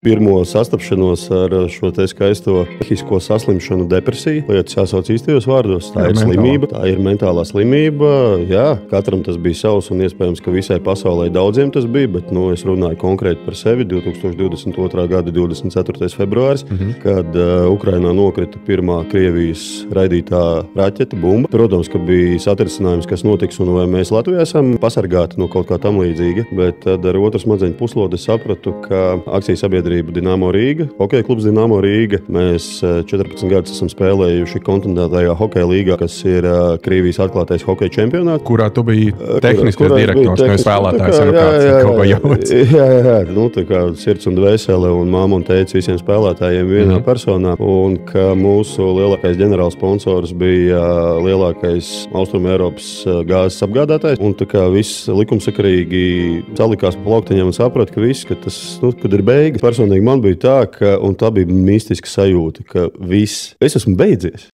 Pirmo sastapšanos ar šo te skaisto psihisko saslimšanu, depresiju. Lietas jāsauc īstajos vārdos. Tā ir slimība, tā ir mentālā slimība. Jā, katram tas bija savs un iespējams, ka visai pasaulē daudziem tas bija, bet es runāju konkrēti par sevi. 2022. gada 24. februāris, kad Ukrainā nokrita pirmā Krievijas raidītā raķete, bumba. Protams, ka bija satricinājums, kas notiks un vai mēs Latvijā esam pasargāti no kaut kā tam līdzīga, bet tad ar otru smadzeņu puslodi sapratu, ka akcijas sabiedrība Dinamo Rīga, hokeja klubs Dinamo Rīga. Mēs 14 gadus esam spēlējuši kontinentālajā hokeja līgā, kas ir Krievijas atklātais hokeja čempionāts. Kurā tu biji tehniskais direktors, nevis spēlētājs, kaut kā jauts. Jā, tā kā sirds un dvēsele un māma un teica visiem spēlētājiem vienā personā. Un ka mūsu lielākais ģenerāls sponsors bija lielākais Austrum Eiropas gāzes apgādātājs. Un tā kā viss likumsakarīgi salikās pa plauktiņiem un saprata, ka viss, ka tas, kad ir beigas. Personīgi man bija tā, un tā bija mistiska sajūta, ka viss, es esmu beidzies.